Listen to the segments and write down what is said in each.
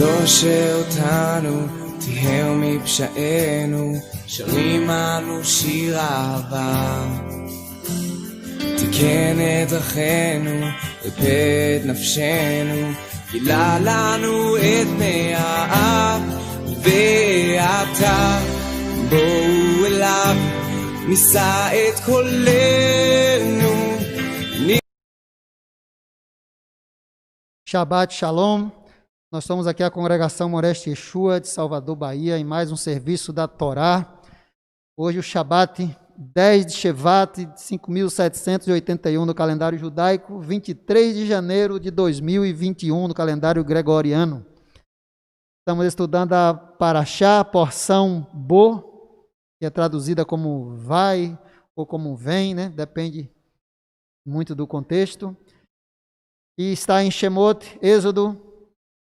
לא שאותנו תיהר מפשענו, שרים אנו שיר אהבה. תיקן את דרכינו, ריפא את נפשנו, גילה לנו את פני האב, ועתה בואו אליו, נישא את קולנו. Shabbat Shalom, nós estamos aqui a congregação Moreste Yeshua de Salvador, Bahia, em mais um serviço da Torá. Hoje o Shabbat 10 de Shevat, 5.781 no calendário judaico, 23 de janeiro de 2021 no calendário gregoriano. Estamos estudando a Parashá, a porção Bo, que é traduzida como vai ou como vem, né? Depende muito do contexto. E está em Shemot, Êxodo,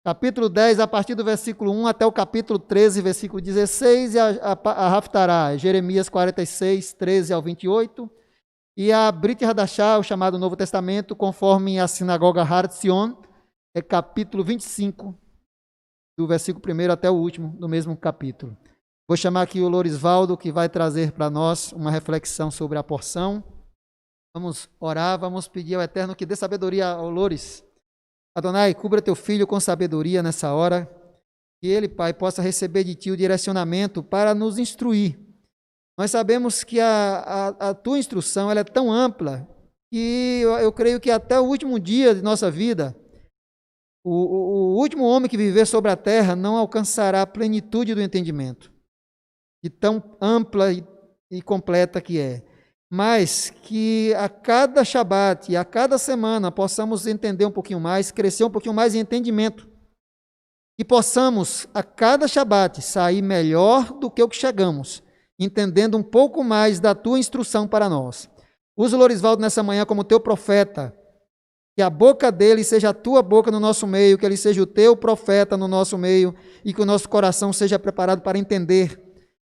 capítulo 10, a partir do versículo 1 até o capítulo 13, versículo 16, e a Haftará, Jeremias 46, 13 ao 28, e a Brit Hadashá, o chamado Novo Testamento, conforme a sinagoga Har Tzion, é capítulo 25, do versículo 1 até o último, do mesmo capítulo. Vou chamar aqui o Lorisvaldo, que vai trazer para nós uma reflexão sobre a porção. Vamos orar, vamos pedir ao Eterno que dê sabedoria ao Loures. Adonai, cubra teu filho com sabedoria nessa hora, que ele, Pai, possa receber de ti o direcionamento para nos instruir. Nós sabemos que a tua instrução ela é tão ampla que eu creio que até o último dia de nossa vida, o último homem que viver sobre a terra não alcançará a plenitude do entendimento, de tão ampla e completa que é. Mas que a cada Shabat e a cada semana possamos entender um pouquinho mais, crescer um pouquinho mais em entendimento. E possamos, a cada Shabat, sair melhor do que o que chegamos, entendendo um pouco mais da tua instrução para nós. Usa o Lorisvaldo nessa manhã como teu profeta, que a boca dele seja a tua boca no nosso meio, que ele seja o teu profeta no nosso meio, e que o nosso coração seja preparado para entender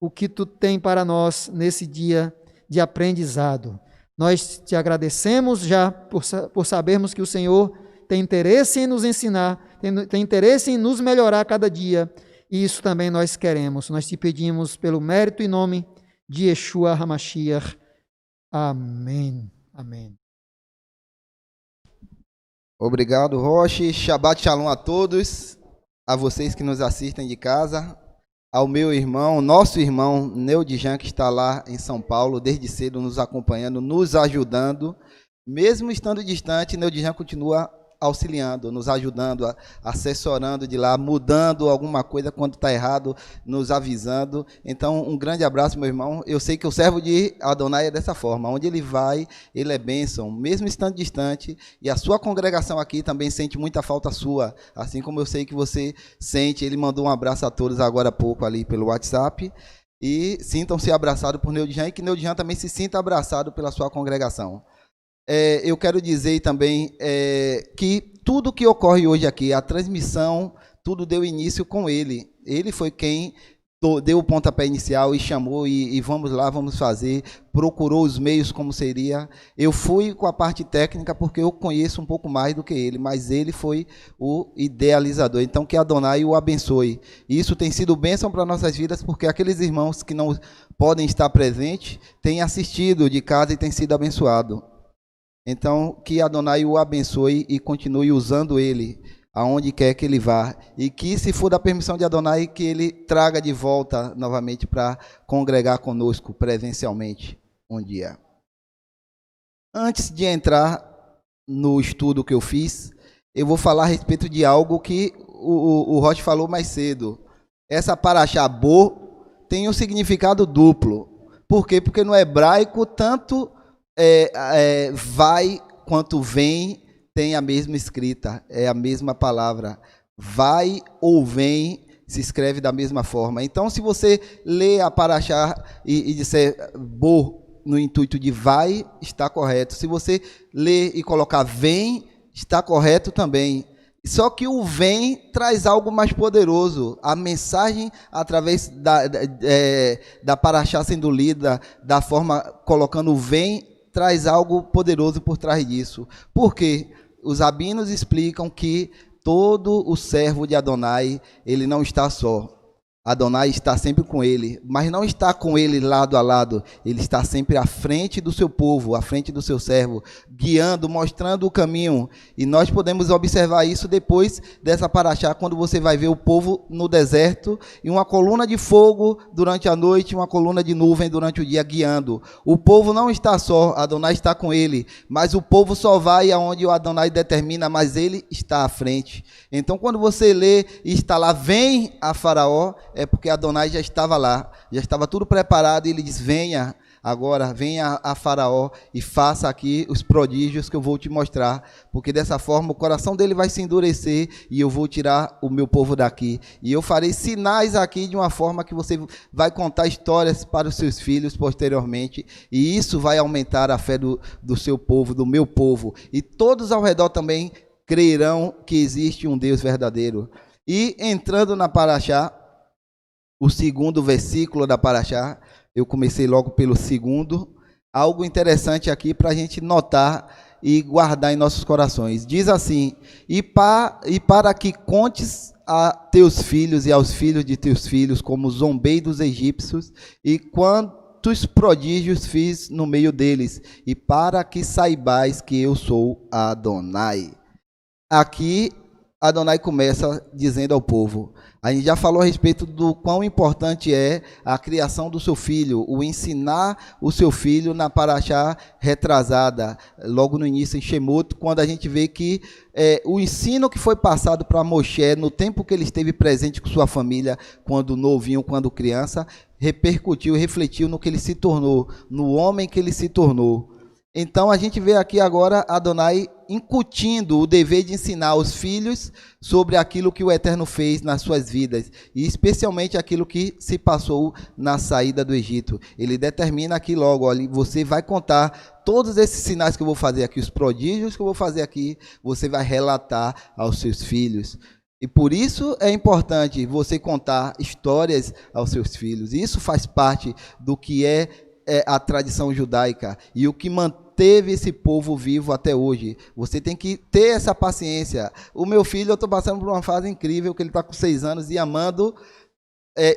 o que tu tem para nós nesse dia de aprendizado. Nós te agradecemos já por sabermos que o Senhor tem interesse em nos ensinar, tem interesse em nos melhorar a cada dia, e isso também nós queremos. Nós te pedimos pelo mérito e nome de Yeshua HaMashiach. Amém. Amém. Obrigado, Roche. Shabbat Shalom a todos, a vocês que nos assistem de casa, ao meu irmão, nosso irmão Neudjan, que está lá em São Paulo, desde cedo nos acompanhando, nos ajudando. Mesmo estando distante, Neudjan continua auxiliando, nos ajudando, assessorando de lá, mudando alguma coisa quando está errado, nos avisando. Então, um grande abraço, meu irmão. Eu sei que o servo de Adonai é dessa forma. Onde ele vai, ele é bênção, mesmo estando distante. E a sua congregação aqui também sente muita falta sua, assim como eu sei que você sente. Ele mandou um abraço a todos agora há pouco ali pelo WhatsApp. E sintam-se abraçados por Neudjan, e que Neudjan também se sinta abraçado pela sua congregação. Eu quero dizer também que tudo que ocorre hoje aqui, a transmissão, tudo deu início com ele. Ele foi quem deu o pontapé inicial e chamou, e vamos lá, vamos fazer, procurou os meios como seria. Eu fui com a parte técnica porque eu conheço um pouco mais do que ele, mas ele foi o idealizador. Então, que Adonai o abençoe. E isso tem sido bênção para nossas vidas, porque aqueles irmãos que não podem estar presentes têm assistido de casa e têm sido abençoados. Então, que Adonai o abençoe e continue usando ele aonde quer que ele vá. E que, se for da permissão de Adonai, que ele traga de volta novamente para congregar conosco presencialmente um dia. Antes de entrar no estudo que eu fiz, eu vou falar a respeito de algo que o Roche falou mais cedo. Essa Parashá Bo tem um significado duplo. Por quê? Porque no hebraico, tanto vai quanto vem tem a mesma escrita, é a mesma palavra. Vai ou vem se escreve da mesma forma. Então, se você lê a Parashá e disser Bo no intuito de vai, está correto. Se você lê e colocar vem, está correto também. Só que o vem traz algo mais poderoso. A mensagem, através da Parashá sendo lida, da forma colocando o vem, traz algo poderoso por trás disso. Por quê? Os rabinos explicam que todo o servo de Adonai, ele não está só. Adonai está sempre com ele, mas não está com ele lado a lado, ele está sempre à frente do seu povo, à frente do seu servo, guiando, mostrando o caminho. E nós podemos observar isso depois dessa paraxá, quando você vai ver o povo no deserto, e uma coluna de fogo durante a noite, uma coluna de nuvem durante o dia guiando. O povo não está só, Adonai está com ele, mas o povo só vai aonde o Adonai determina, mas ele está à frente. Então quando você lê e está lá, vem a Faraó, é porque Adonai já estava lá, já estava tudo preparado, e ele diz, venha agora, venha a Faraó e faça aqui os prodígios que eu vou te mostrar, porque dessa forma o coração dele vai se endurecer e eu vou tirar o meu povo daqui, e eu farei sinais aqui de uma forma que você vai contar histórias para os seus filhos posteriormente, e isso vai aumentar a fé do seu povo, do meu povo, e todos ao redor também crerão que existe um Deus verdadeiro. E entrando na paraxá, o segundo versículo da paraxá, eu comecei logo pelo segundo, algo interessante aqui para a gente notar e guardar em nossos corações. Diz assim, e para que contes a teus filhos e aos filhos de teus filhos, como zombei dos egípcios, e quantos prodígios fiz no meio deles, e para que saibais que eu sou Adonai. Aqui, Adonai começa dizendo ao povo, a gente já falou a respeito do quão importante é a criação do seu filho, o ensinar o seu filho na paraxá retrasada, logo no início em Shemot, quando a gente vê que o ensino que foi passado para Moshe no tempo que ele esteve presente com sua família, quando novinho, quando criança, repercutiu, refletiu no que ele se tornou, no homem que ele se tornou. Então a gente vê aqui agora Adonai incutindo o dever de ensinar os filhos sobre aquilo que o Eterno fez nas suas vidas, e especialmente aquilo que se passou na saída do Egito. Ele determina aqui logo, olha, você vai contar todos esses sinais que eu vou fazer aqui, os prodígios que eu vou fazer aqui, você vai relatar aos seus filhos. E por isso é importante você contar histórias aos seus filhos. Isso faz parte do que é a tradição judaica e o que manteve esse povo vivo até hoje. Você tem que ter essa paciência. O meu filho, eu estou passando por uma fase incrível, que ele está com 6 anos e amando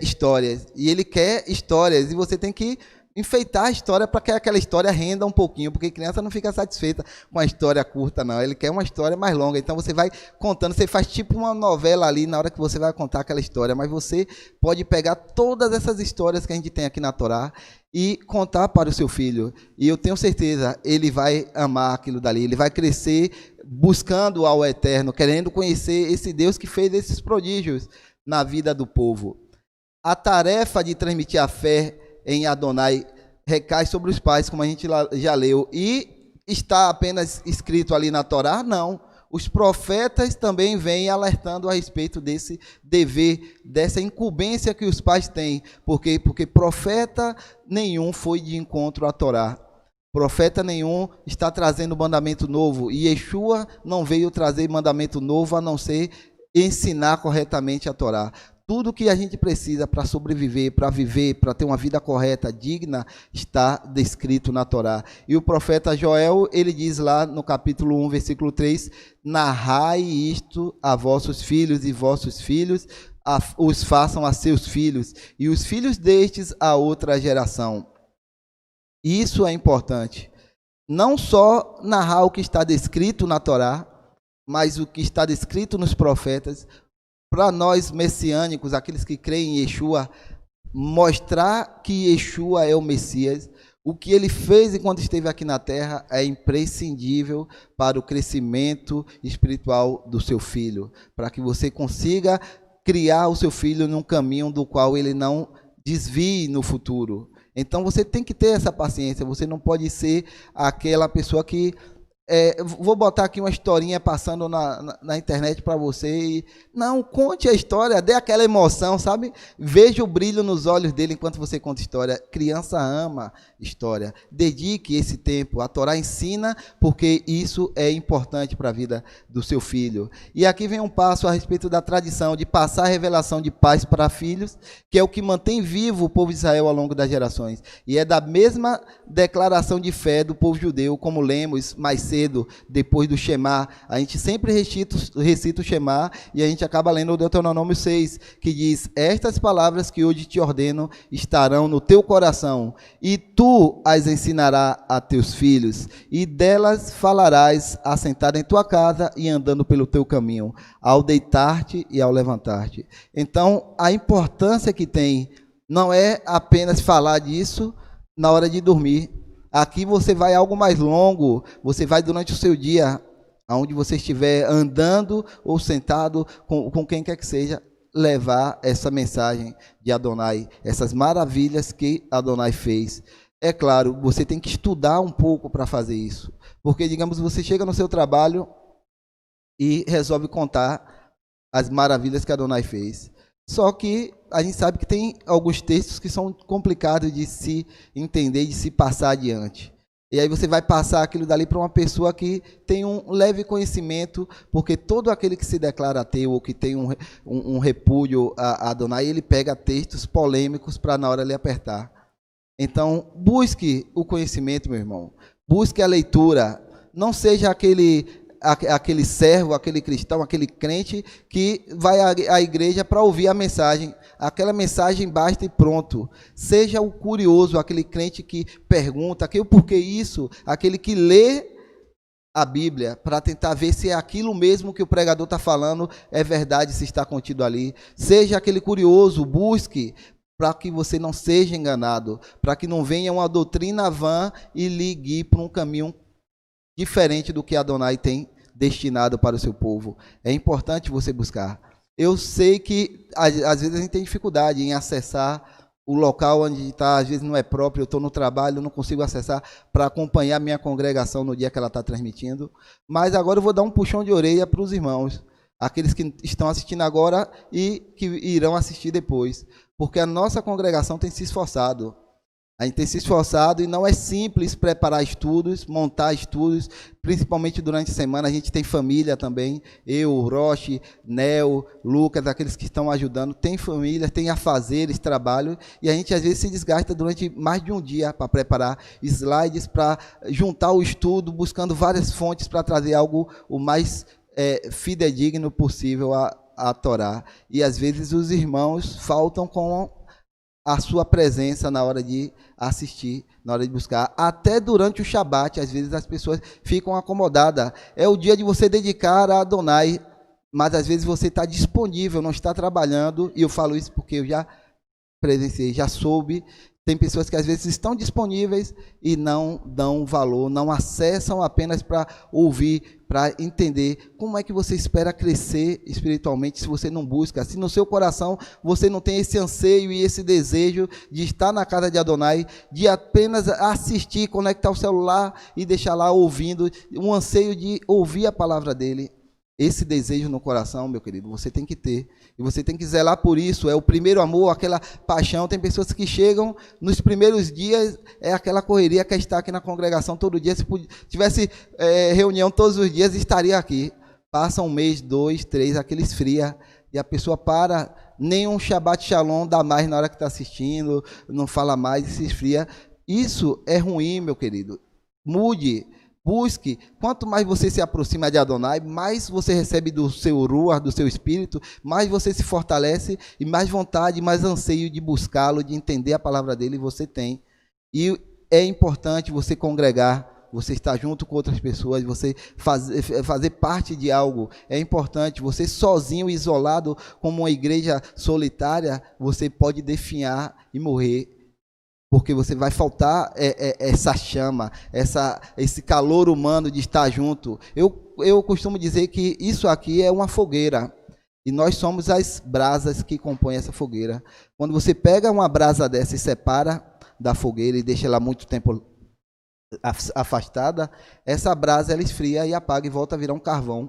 histórias. E ele quer histórias, e você tem que enfeitar a história para que aquela história renda um pouquinho, porque criança não fica satisfeita com a história curta, não. Ele quer uma história mais longa. Então você vai contando, você faz tipo uma novela ali na hora que você vai contar aquela história, mas você pode pegar todas essas histórias que a gente tem aqui na Torá e contar para o seu filho. E eu tenho certeza, ele vai amar aquilo dali, ele vai crescer buscando ao Eterno, querendo conhecer esse Deus que fez esses prodígios na vida do povo. A tarefa de transmitir a fé em Adonai recai sobre os pais, como a gente já leu, e está apenas escrito ali na Torá? Não. Os profetas também vêm alertando a respeito desse dever, dessa incumbência que os pais têm. Por quê? Porque profeta nenhum foi de encontro à Torá. Profeta nenhum está trazendo mandamento novo, e Yeshua não veio trazer mandamento novo a não ser ensinar corretamente a Torá. Tudo que a gente precisa para sobreviver, para viver, para ter uma vida correta, digna, está descrito na Torá. E o profeta Joel, ele diz lá no capítulo 1, versículo 3, narrai isto a vossos filhos, e vossos filhos os façam a seus filhos, e os filhos destes a outra geração. Isso é importante. Não só narrar o que está descrito na Torá, mas o que está descrito nos profetas, para nós messiânicos, aqueles que creem em Yeshua, mostrar que Yeshua é o Messias. O que ele fez enquanto esteve aqui na terra é imprescindível para o crescimento espiritual do seu filho, para que você consiga criar o seu filho num caminho do qual ele não desvie no futuro. Então você tem que ter essa paciência, você não pode ser aquela pessoa que vou botar aqui uma historinha passando na internet para você. Não, conte a história, dê aquela emoção, sabe? Veja o brilho nos olhos dele enquanto você conta história. Criança ama história. Dedique esse tempo. A Torá ensina, porque isso é importante para a vida do seu filho. E aqui vem um passo a respeito da tradição de passar a revelação de pais para filhos, que é o que mantém vivo o povo de Israel ao longo das gerações. E é da mesma declaração de fé do povo judeu, como lemos mais cedo cedo, depois do Shema. A gente sempre recita o Shema e a gente acaba lendo o Deuteronômio 6, que diz: estas palavras que hoje te ordeno estarão no teu coração, e tu as ensinarás a teus filhos, e delas falarás assentado em tua casa e andando pelo teu caminho, ao deitar-te e ao levantar-te. Então, a importância que tem não é apenas falar disso na hora de dormir. Aqui você vai algo mais longo, você vai durante o seu dia, aonde você estiver andando ou sentado com quem quer que seja, levar essa mensagem de Adonai, essas maravilhas que Adonai fez. É claro, você tem que estudar um pouco para fazer isso, porque, digamos, você chega no seu trabalho e resolve contar as maravilhas que Adonai fez. Só que a gente sabe que tem alguns textos que são complicados de se entender, de se passar adiante. E aí você vai passar aquilo dali para uma pessoa que tem um leve conhecimento, porque todo aquele que se declara ateu ou que tem um repúdio a Adonai, ele pega textos polêmicos para na hora ele apertar. Então, busque o conhecimento, meu irmão. Busque a leitura. Não seja aquele servo, aquele cristão, aquele crente que vai à igreja para ouvir a mensagem. Aquela mensagem basta e pronto. Seja o curioso, aquele crente que pergunta, o porquê isso, aquele que lê a Bíblia para tentar ver se é aquilo mesmo que o pregador está falando é verdade, se está contido ali. Seja aquele curioso, busque, para que você não seja enganado, para que não venha uma doutrina vã e lhe guie para um caminho diferente do que Adonai tem destinado para o seu povo. É importante você buscar. Eu sei que às vezes a gente tem dificuldade em acessar o local onde está, às vezes não é próprio, eu estou no trabalho, eu não consigo acessar para acompanhar a minha congregação no dia que ela está transmitindo, mas agora eu vou dar um puxão de orelha para os irmãos, aqueles que estão assistindo agora e que irão assistir depois, porque a nossa congregação tem se esforçado. A gente tem se esforçado e não é simples preparar estudos, montar estudos, principalmente durante a semana. A gente tem família também, eu, Roche, Nel, Lucas, aqueles que estão ajudando. Tem família, tem afazeres, trabalho, e a gente às vezes se desgasta durante mais de um dia para preparar slides, para juntar o estudo, buscando várias fontes para trazer algo o mais fidedigno possível à Torá. E às vezes os irmãos faltam com a sua presença na hora de assistir, na hora de buscar. Até durante o Shabat, às vezes as pessoas ficam acomodadas. É o dia de você dedicar a Adonai, mas às vezes você está disponível, não está trabalhando, e eu falo isso porque eu já presenciei, já soube. Tem pessoas que às vezes estão disponíveis e não dão valor, não acessam apenas para ouvir, para entender. Como é que você espera crescer espiritualmente se você não busca? Se no seu coração você não tem esse anseio e esse desejo de estar na casa de Adonai, de apenas assistir, conectar o celular e deixar lá ouvindo, um anseio de ouvir a palavra dele. Esse desejo no coração, meu querido, você tem que ter. E você tem que zelar por isso. É o primeiro amor, aquela paixão. Tem pessoas que chegam nos primeiros dias, é aquela correria, quer estar aqui na congregação todo dia. Se tivesse reunião todos os dias, estaria aqui. Passa um mês, 2, 3, aquele esfria. E a pessoa para, nem um Shabbat Shalom dá mais na hora que está assistindo, não fala mais e se esfria. Isso é ruim, meu querido. Mude. Busque, quanto mais você se aproxima de Adonai, mais você recebe do seu Ruach, do seu espírito, mais você se fortalece e mais vontade, mais anseio de buscá-lo, de entender a palavra dele você tem. E é importante você congregar, você estar junto com outras pessoas, você fazer parte de algo. É importante, você sozinho, isolado, como uma igreja solitária, você pode definhar e morrer. Porque você vai faltar essa chama, esse calor humano de estar junto. Eu costumo dizer que isso aqui é uma fogueira. E nós somos as brasas que compõem essa fogueira. Quando você pega uma brasa dessa e separa da fogueira e deixa ela muito tempo afastada, essa brasa ela esfria e apaga e volta a virar um carvão.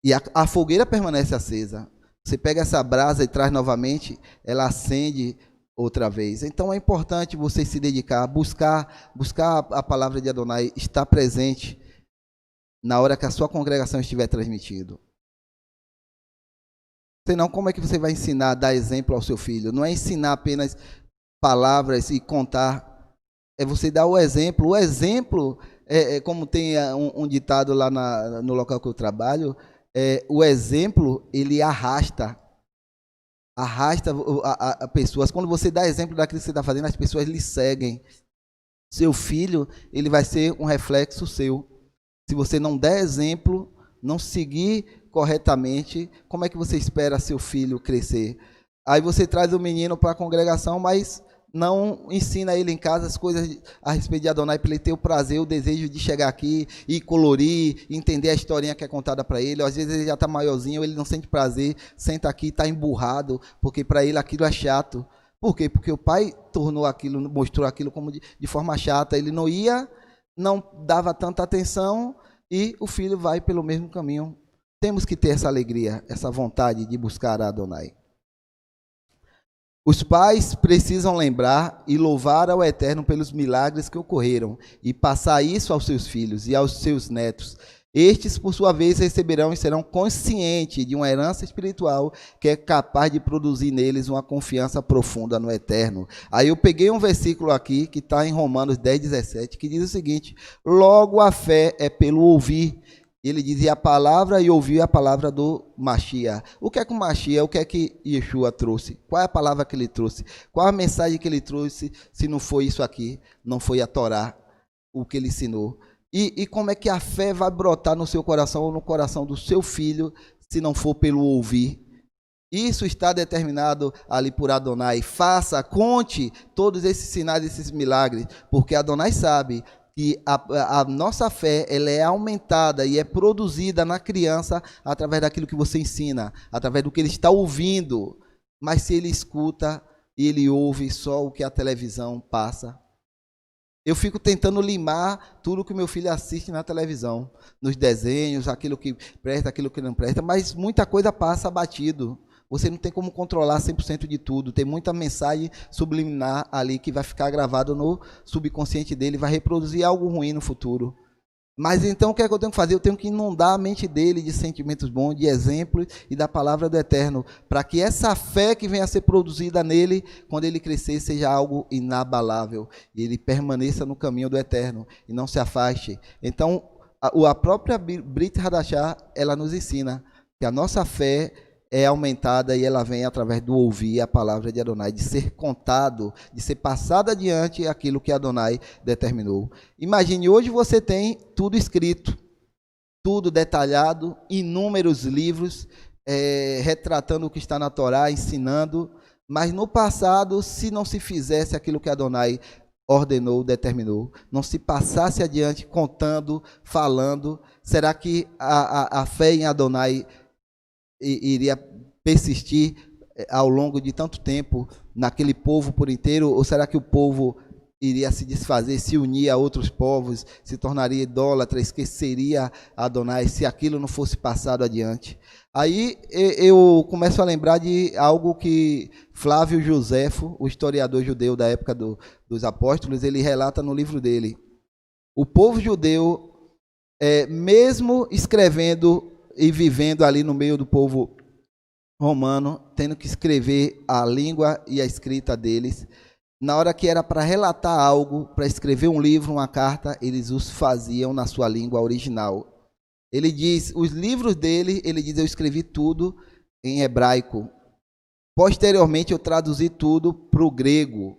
E a fogueira permanece acesa. Você pega essa brasa e traz novamente, ela acende outra vez. Então é importante você se dedicar, buscar a palavra de Adonai, estar presente na hora que a sua congregação estiver transmitindo. Senão, como é que você vai ensinar, dar exemplo ao seu filho? Não é ensinar apenas palavras e contar, é você dar o exemplo. O exemplo como tem um ditado lá no local que eu trabalho, o exemplo, ele arrasta a pessoas. Quando você dá exemplo daquilo que você está fazendo, as pessoas lhe seguem. Seu filho, ele vai ser um reflexo seu. Se você não der exemplo, não seguir corretamente, como é que você espera seu filho crescer? Aí você traz o menino para a congregação, mas não ensina ele em casa as coisas a respeito de Adonai, para ele ter o prazer, o desejo de chegar aqui e colorir, entender a historinha que é contada para ele. Às vezes ele já está maiorzinho, ele não sente prazer, senta aqui, está emburrado, porque para ele aquilo é chato. Por quê? Porque o pai tornou aquilo, mostrou aquilo como de forma chata, ele não dava tanta atenção e o filho vai pelo mesmo caminho. Temos que ter essa alegria, essa vontade de buscar a Adonai. Os pais precisam lembrar e louvar ao Eterno pelos milagres que ocorreram e passar isso aos seus filhos e aos seus netos. Estes, por sua vez, receberão e serão conscientes de uma herança espiritual que é capaz de produzir neles uma confiança profunda no Eterno. Aí eu peguei um versículo aqui, que está em Romanos 10:17, que diz o seguinte: logo a fé é pelo ouvir. Ele dizia a palavra e ouvir a palavra do Mashiach. O que é que o Mashiach, o que é que Yeshua trouxe? Qual é a palavra que ele trouxe? Qual a mensagem que ele trouxe, se não foi isso aqui? Não foi a Torá, o que ele ensinou. E como é que a fé vai brotar no seu coração ou no coração do seu filho, se não for pelo ouvir? Isso está determinado ali por Adonai. Faça, conte todos esses sinais, esses milagres, porque Adonai sabe que a nossa fé, ela é aumentada e é produzida na criança através daquilo que você ensina, através do que ele está ouvindo. Mas se ele escuta e ele ouve só o que a televisão passa, eu fico tentando limar tudo que meu filho assiste na televisão, nos desenhos, aquilo que presta, aquilo que não presta, mas muita coisa passa batido. Você não tem como controlar 100% de tudo. Tem muita mensagem subliminar ali que vai ficar gravado no subconsciente dele, vai reproduzir algo ruim no futuro. Mas então o que é que eu tenho que fazer? Eu tenho que inundar a mente dele de sentimentos bons, de exemplos e da palavra do Eterno, para que essa fé que venha a ser produzida nele, quando ele crescer, seja algo inabalável. E ele permaneça no caminho do Eterno e não se afaste. Então, a própria Brit Hadashah, ela nos ensina que a nossa fé é aumentada e ela vem através do ouvir a palavra de Adonai, de ser contado, de ser passado adiante aquilo que Adonai determinou. Imagine, hoje você tem tudo escrito, tudo detalhado, inúmeros livros retratando o que está na Torá, ensinando, mas no passado, se não se fizesse aquilo que Adonai ordenou, determinou, não se passasse adiante contando, falando, será que a fé em Adonai iria persistir ao longo de tanto tempo naquele povo por inteiro, ou será que o povo iria se desfazer, se unir a outros povos, se tornaria idólatra, esqueceria Adonai, se aquilo não fosse passado adiante? Aí eu começo a lembrar de algo que Flávio Joséfo, o historiador judeu da época dos apóstolos, ele relata no livro dele. O povo judeu, mesmo escrevendo e vivendo ali no meio do povo romano, tendo que escrever a língua e a escrita deles, na hora que era para relatar algo, para escrever um livro, uma carta, eles os faziam na sua língua original. Ele diz, os livros dele, ele diz, eu escrevi tudo em hebraico. Posteriormente eu traduzi tudo para o grego.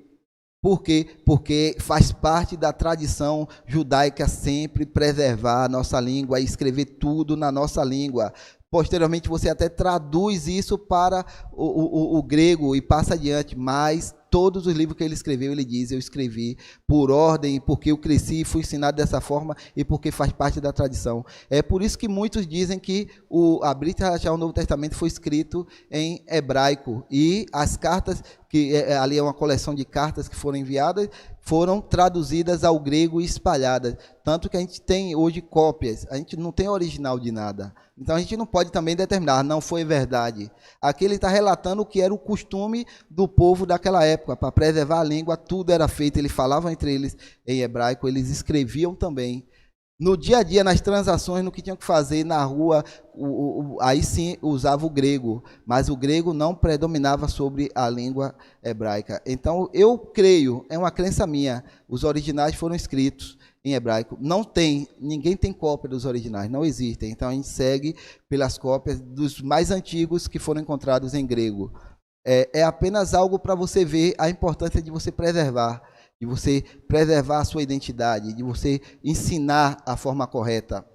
Por quê? Porque faz parte da tradição judaica sempre preservar a nossa língua e escrever tudo na nossa língua. Posteriormente você até traduz isso para o grego e passa adiante, mas todos os livros que ele escreveu, ele diz, eu escrevi por ordem, porque eu cresci e fui ensinado dessa forma e porque faz parte da tradição. É por isso que muitos dizem que a Brit Hadashah, o Novo Testamento, foi escrito em hebraico e as cartas, que ali é uma coleção de cartas que foram enviadas, foram traduzidas ao grego e espalhadas. Tanto que a gente tem hoje cópias, a gente não tem original de nada. Então a gente não pode também determinar, não foi verdade. Aqui ele está relatando o que era o costume do povo daquela época, para preservar a língua, tudo era feito, eles falavam entre eles em hebraico, eles escreviam também. No dia a dia, nas transações, no que tinham que fazer na rua, aí sim usava o grego, mas o grego não predominava sobre a língua hebraica. Então, eu creio, é uma crença minha, os originais foram escritos em hebraico. Não tem, ninguém tem cópia dos originais, não existem. Então a gente segue pelas cópias dos mais antigos que foram encontrados em grego. É apenas algo para você ver a importância de você preservar a sua identidade, de você ensinar a forma correta.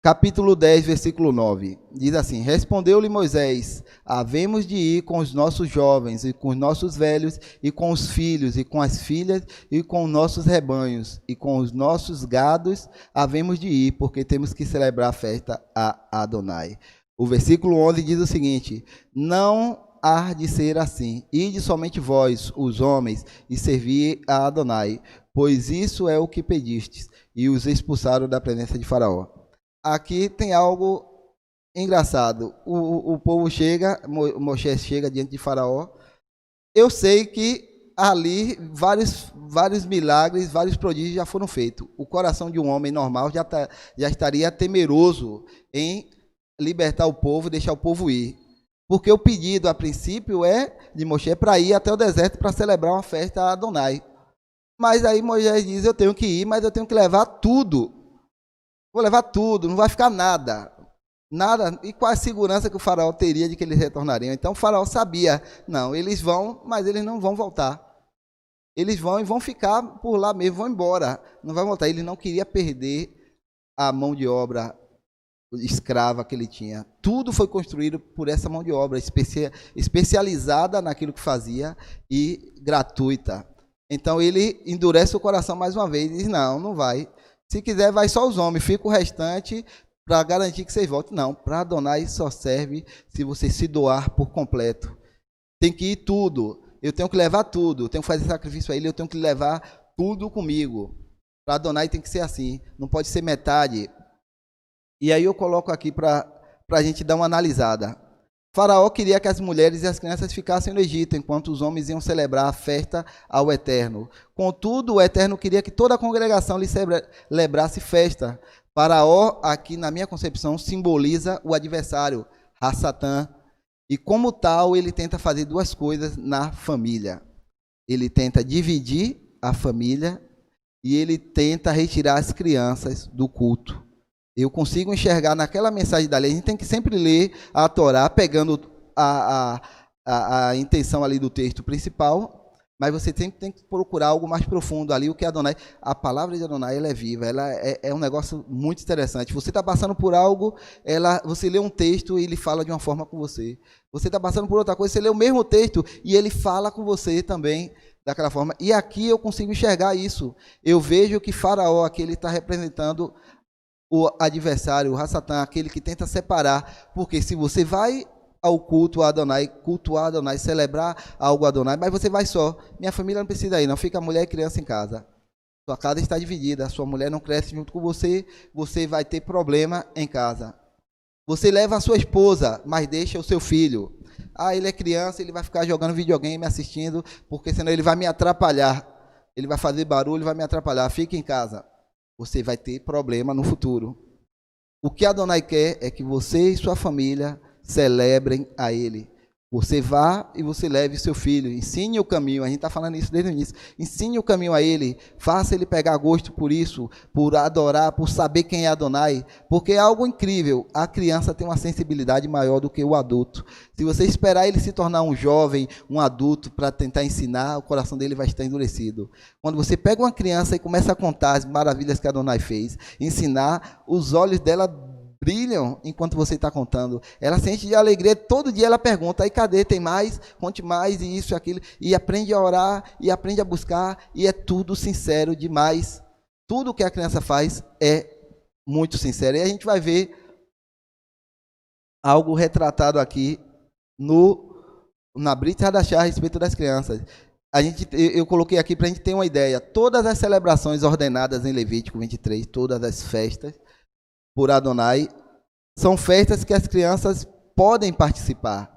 Capítulo 10, versículo 9, diz assim: respondeu-lhe Moisés: havemos de ir com os nossos jovens, e com os nossos velhos, e com os filhos, e com as filhas, e com os nossos rebanhos, e com os nossos gados, havemos de ir, porque temos que celebrar a festa a Adonai. O versículo 11 diz o seguinte: não há de ser assim, ide somente vós, os homens, e servi a Adonai, pois isso é o que pedistes. E os expulsaram da presença de Faraó. Aqui tem algo engraçado. O povo chega, Moisés chega diante de Faraó. Eu sei que ali vários milagres, vários prodígios já foram feitos. O coração de um homem normal já estaria temeroso em libertar o povo, deixar o povo ir. Porque o pedido, a princípio, de Moisés para ir até o deserto para celebrar uma festa a Adonai. Mas aí Moisés diz: eu tenho que ir, mas eu tenho que levar tudo. Vou levar tudo, não vai ficar nada. Nada. E qual a segurança que o faraó teria de que eles retornariam? Então o faraó sabia: não, eles vão, mas eles não vão voltar. Eles vão e vão ficar por lá mesmo, vão embora. Não vai voltar. Ele não queria perder a mão de obra escrava que ele tinha. Tudo foi construído por essa mão de obra, especializada naquilo que fazia e gratuita. Então ele endurece o coração mais uma vez e diz: não, não vai. Se quiser, vai só os homens, fica o restante para garantir que vocês voltem. Não, para Adonai só serve se você se doar por completo. Tem que ir tudo. Eu tenho que levar tudo. Eu tenho que fazer sacrifício a ele, eu tenho que levar tudo comigo. Para Adonai tem que ser assim, não pode ser metade. E aí eu coloco aqui para a gente dar uma analisada. Faraó queria que as mulheres e as crianças ficassem no Egito, enquanto os homens iam celebrar a festa ao Eterno. Contudo, o Eterno queria que toda a congregação lhe celebrasse festa. Faraó, aqui na minha concepção, simboliza o adversário, Satã. E como tal, ele tenta fazer duas coisas na família. Ele tenta dividir a família e ele tenta retirar as crianças do culto. Eu consigo enxergar naquela mensagem da lei. A gente tem que sempre ler a Torá, pegando a intenção ali do texto principal, mas você sempre tem que procurar algo mais profundo ali, o que Adonai... A palavra de Adonai, ela é viva, ela é um negócio muito interessante. Você está passando por algo, você lê um texto e ele fala de uma forma com você. Você está passando por outra coisa, você lê o mesmo texto e ele fala com você também daquela forma. E aqui eu consigo enxergar isso. Eu vejo que Faraó aqui, ele está representando o adversário, o Satã, aquele que tenta separar, porque se você vai ao culto a Adonai, cultuar a Adonai, celebrar algo a Adonai, mas você vai só, minha família não precisa ir, não, fica mulher e criança em casa, sua casa está dividida, sua mulher não cresce junto com você, você vai ter problema em casa. Você leva a sua esposa, mas deixa o seu filho. Ele é criança, ele vai ficar jogando videogame, assistindo, porque senão ele vai me atrapalhar, ele vai fazer barulho, vai me atrapalhar, fica em casa. Você vai ter problema no futuro. O que Adonai quer é que você e sua família celebrem a Ele. Você vá e você leve seu filho, ensine o caminho, a gente está falando isso desde o início, ensine o caminho a ele, faça ele pegar gosto por isso, por adorar, por saber quem é Adonai, porque é algo incrível, a criança tem uma sensibilidade maior do que o adulto. Se você esperar ele se tornar um jovem, um adulto, para tentar ensinar, o coração dele vai estar endurecido. Quando você pega uma criança e começa a contar as maravilhas que Adonai fez, ensinar, os olhos dela brilham enquanto você está contando. Ela sente de alegria, todo dia ela pergunta: aí cadê? Tem mais? Conte mais, e isso e aquilo. E aprende a orar, e aprende a buscar, e é tudo sincero demais. Tudo que a criança faz é muito sincero. E a gente vai ver algo retratado aqui na Brit Hadashah a respeito das crianças. Eu coloquei aqui para a gente ter uma ideia. Todas as celebrações ordenadas em Levítico 23, todas as festas por Adonai, são festas que as crianças podem participar.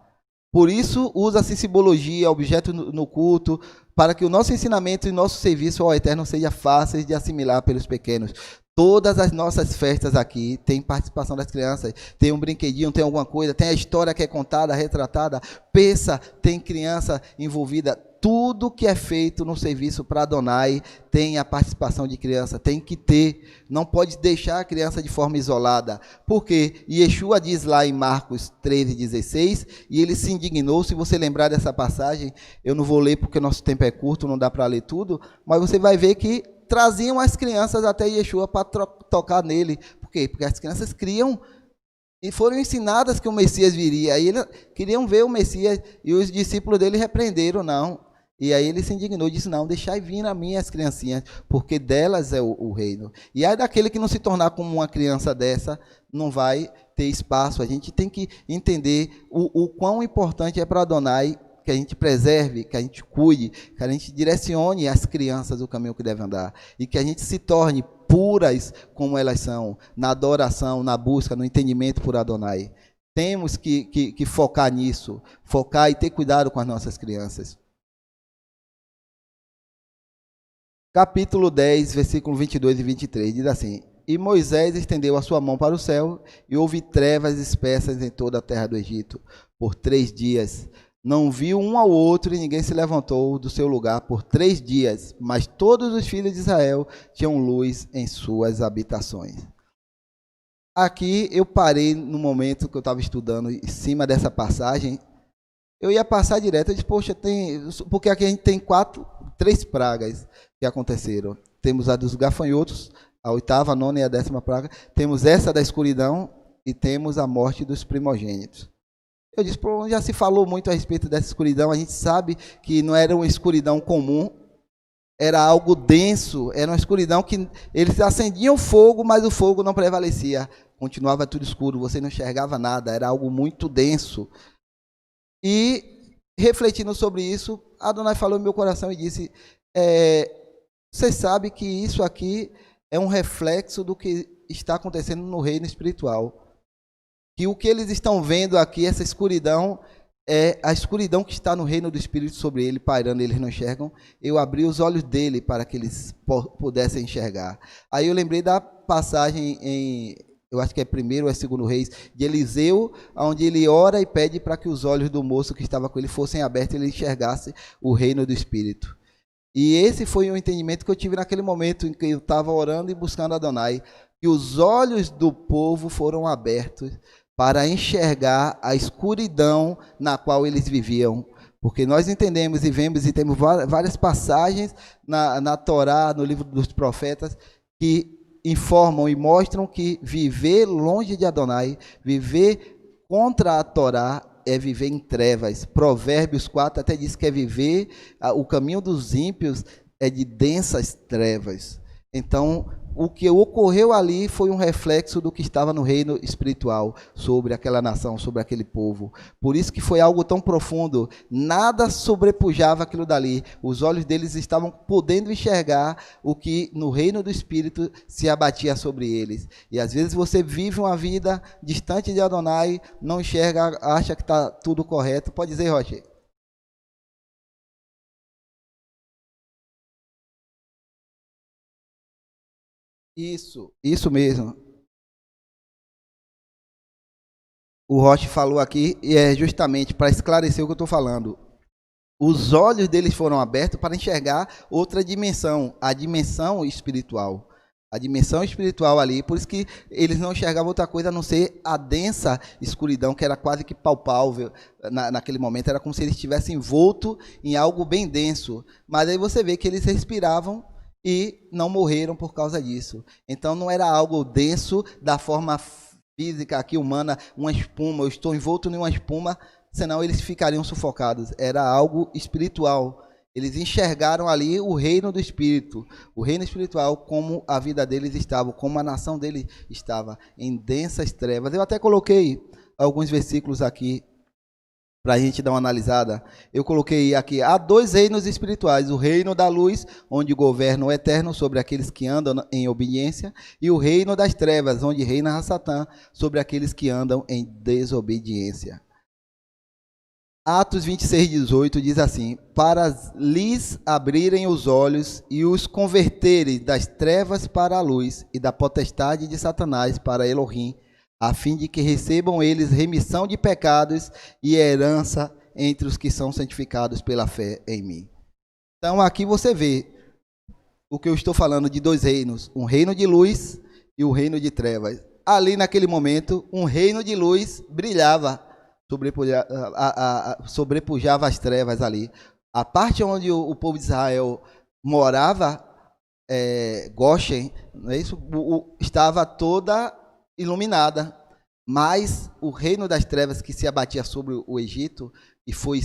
Por isso, usa-se simbologia, objeto no culto, para que o nosso ensinamento e nosso serviço ao Eterno seja fáceis de assimilar pelos pequenos. Todas as nossas festas aqui têm participação das crianças. Tem um brinquedinho, tem alguma coisa, tem a história que é contada, retratada. Pensa, tem criança envolvida. tudo que é feito no serviço para Adonai tem a participação de criança, tem que ter, não pode deixar a criança de forma isolada, porque Yeshua diz lá em Marcos 13,16, e ele se indignou. Se você lembrar dessa passagem, eu não vou ler porque nosso tempo é curto, não dá para ler tudo, mas você vai ver que traziam as crianças até Yeshua para tocar nele. Por quê? Porque as crianças criam e foram ensinadas que o Messias viria, aí eles queriam ver o Messias, e os discípulos dele repreenderam, não. E aí ele se indignou e disse, não, deixai vir a mim as criancinhas, porque delas é o reino. E aí daquele que não se tornar como uma criança dessa, não vai ter espaço. A gente tem que entender o quão importante é para Adonai que a gente preserve, que a gente cuide, que a gente direcione as crianças o caminho que devem andar. E que a gente se torne puras como elas são, na adoração, na busca, no entendimento por Adonai. Temos que focar nisso, focar e ter cuidado com as nossas crianças. Capítulo 10, versículo 22 e 23, diz assim: E Moisés estendeu a sua mão para o céu, e houve trevas espessas em toda a terra do Egito, por 3 dias. Não viu um ao outro, e ninguém se levantou do seu lugar por 3 dias, mas todos os filhos de Israel tinham luz em suas habitações. Aqui eu parei no momento que eu estava estudando em cima dessa passagem. Eu ia passar direto, eu disse, poxa, porque aqui a gente tem 3 pragas que aconteceram. Temos a dos gafanhotos, a 8ª, a 9ª e a 10ª praga. Temos essa da escuridão e temos a morte dos primogênitos. Eu disse, já se falou muito a respeito dessa escuridão, a gente sabe que não era uma escuridão comum, era algo denso, era uma escuridão que eles acendiam fogo, mas o fogo não prevalecia, continuava tudo escuro, você não enxergava nada, era algo muito denso. E, refletindo sobre isso, Adonai falou no meu coração e disse, você sabe que isso aqui é um reflexo do que está acontecendo no reino espiritual. Que o que eles estão vendo aqui, essa escuridão, é a escuridão que está no reino do Espírito sobre ele, pairando, eles não enxergam. Eu abri os olhos dele para que eles pudessem enxergar. Aí eu lembrei da passagem em, eu acho que é 1º ou é 2º Reis, de Eliseu, onde ele ora e pede para que os olhos do moço que estava com ele fossem abertos e ele enxergasse o reino do Espírito. E esse foi o entendimento que eu tive naquele momento em que eu estava orando e buscando Adonai, que os olhos do povo foram abertos para enxergar a escuridão na qual eles viviam. Porque nós entendemos e vemos e temos várias passagens na Torá, no livro dos profetas, que informam e mostram que viver longe de Adonai, viver contra a Torá, é viver em trevas. Provérbios 4 até diz que é viver, o caminho dos ímpios é de densas trevas. Então, o que ocorreu ali foi um reflexo do que estava no reino espiritual, sobre aquela nação, sobre aquele povo. Por isso que foi algo tão profundo, nada sobrepujava aquilo dali. Os olhos deles estavam podendo enxergar o que no reino do Espírito se abatia sobre eles. E às vezes você vive uma vida distante de Adonai, não enxerga, acha que está tudo correto. Pode dizer, Rocha? Isso mesmo. O Roche falou aqui, e é justamente para esclarecer o que eu estou falando. Os olhos deles foram abertos para enxergar outra dimensão, a dimensão espiritual. A dimensão espiritual ali, por isso que eles não enxergavam outra coisa a não ser a densa escuridão, que era quase que palpável naquele momento. Era como se eles estivessem envoltos em algo bem denso. Mas aí você vê que eles respiravam e não morreram por causa disso. Então não era algo denso da forma física aqui humana, uma espuma, eu estou envolto em uma espuma, senão eles ficariam sufocados. Era algo espiritual. Eles enxergaram ali o reino do Espírito, o reino espiritual, como a vida deles estava, como a nação deles estava, em densas trevas. Eu até coloquei alguns versículos aqui para a gente dar uma analisada. Eu coloquei aqui, há 2 reinos espirituais, o reino da luz, onde governa o eterno sobre aqueles que andam em obediência, e o reino das trevas, onde reina Satã sobre aqueles que andam em desobediência. Atos 26, 18 diz assim, para lhes abrirem os olhos e os converterem das trevas para a luz e da potestade de Satanás para Elohim, a fim de que recebam eles remissão de pecados e herança entre os que são santificados pela fé em mim. Então aqui você vê o que eu estou falando de dois reinos, um reino de luz e um reino de trevas. Ali naquele momento, um reino de luz brilhava, sobrepujava as trevas ali. A parte onde o povo de Israel morava, Goshen, não é isso? Estava toda iluminada, mas o reino das trevas que se abatia sobre o Egito e foi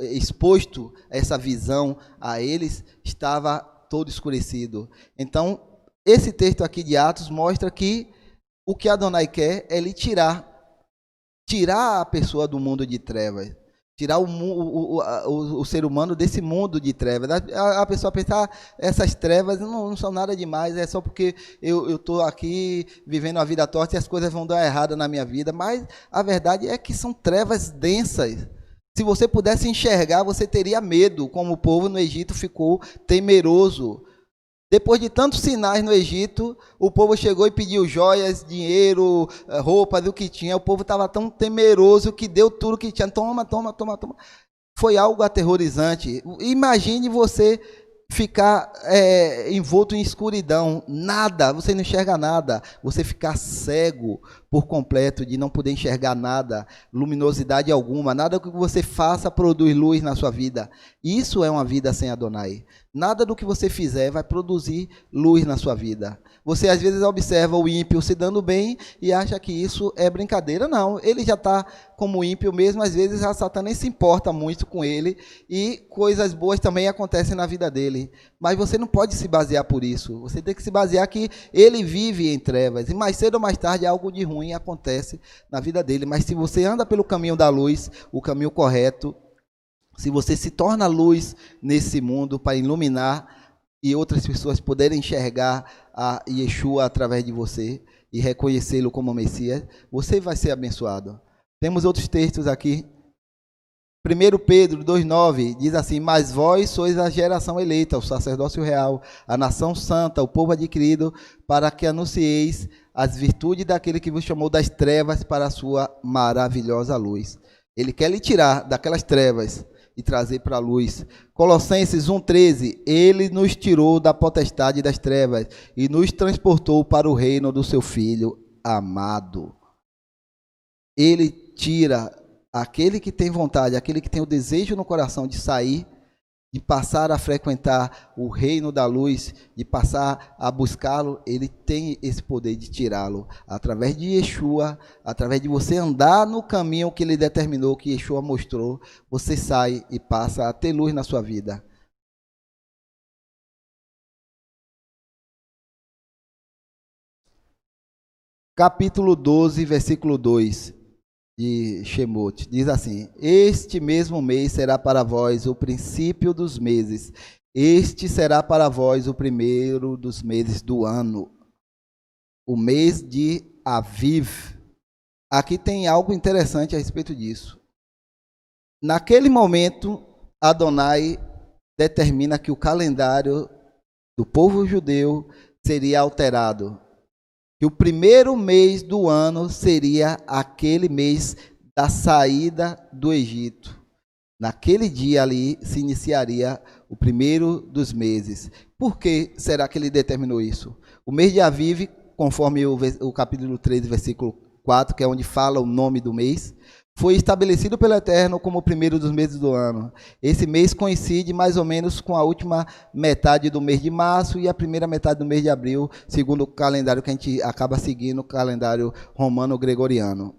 exposto essa visão a eles, estava todo escurecido. Então, esse texto aqui de Atos mostra que o que Adonai quer é lhe tirar a pessoa do mundo de trevas, tirar o ser humano desse mundo de trevas. A pessoa pensa, essas trevas não são nada demais, é só porque eu estou aqui vivendo a vida torta e as coisas vão dar errado na minha vida, mas a verdade é que são trevas densas. Se você pudesse enxergar, você teria medo, como o povo no Egito ficou temeroso. Depois de tantos sinais no Egito, o povo chegou e pediu joias, dinheiro, roupas, o que tinha. O povo estava tão temeroso que deu tudo que tinha. Toma. Foi algo aterrorizante. Imagine você ficar envolto em escuridão, nada, você não enxerga nada, você ficar cego por completo, de não poder enxergar nada, luminosidade alguma, nada que você faça produz luz na sua vida. Isso é uma vida sem Adonai. Nada do que você fizer vai produzir luz na sua vida. Você às vezes observa o ímpio se dando bem e acha que isso é brincadeira. Não, ele já está como ímpio mesmo, às vezes a Satã nem se importa muito com ele e coisas boas também acontecem na vida dele. Mas você não pode se basear por isso. Você tem que se basear que ele vive em trevas e mais cedo ou mais tarde algo de ruim acontece na vida dele. Mas se você anda pelo caminho da luz, o caminho correto, se você se torna luz nesse mundo para iluminar e outras pessoas poderem enxergar a Yeshua através de você e reconhecê-lo como Messias, você vai ser abençoado. Temos outros textos aqui. 1 Pedro 2,9 diz assim: mas vós sois a geração eleita, o sacerdócio real, a nação santa, o povo adquirido, para que anuncieis as virtudes daquele que vos chamou das trevas para a sua maravilhosa luz. Ele quer lhe tirar daquelas trevas e trazer para a luz. Colossenses 1,13, ele nos tirou da potestade das trevas e nos transportou para o reino do seu Filho amado. Ele tira aquele que tem vontade, aquele que tem o desejo no coração de sair, de passar a frequentar o reino da luz, de passar a buscá-lo, ele tem esse poder de tirá-lo. Através de Yeshua, através de você andar no caminho que ele determinou, que Yeshua mostrou, você sai e passa a ter luz na sua vida. Capítulo 12, versículo 2. De Shemot, diz assim: este mesmo mês será para vós o princípio dos meses, este será para vós o primeiro dos meses do ano, o mês de Aviv. Aqui tem algo interessante a respeito disso. Naquele momento, Adonai determina que o calendário do povo judeu seria alterado, que o primeiro mês do ano seria aquele mês da saída do Egito. Naquele dia ali se iniciaria o primeiro dos meses. Por que será que ele determinou isso? O mês de Aviv, conforme o capítulo 13, versículo 4, que é onde fala o nome do mês, foi estabelecido pelo Eterno como o primeiro dos meses do ano. Esse mês coincide mais ou menos com a última metade do mês de março e a primeira metade do mês de abril, segundo o calendário que a gente acaba seguindo, o calendário romano-gregoriano.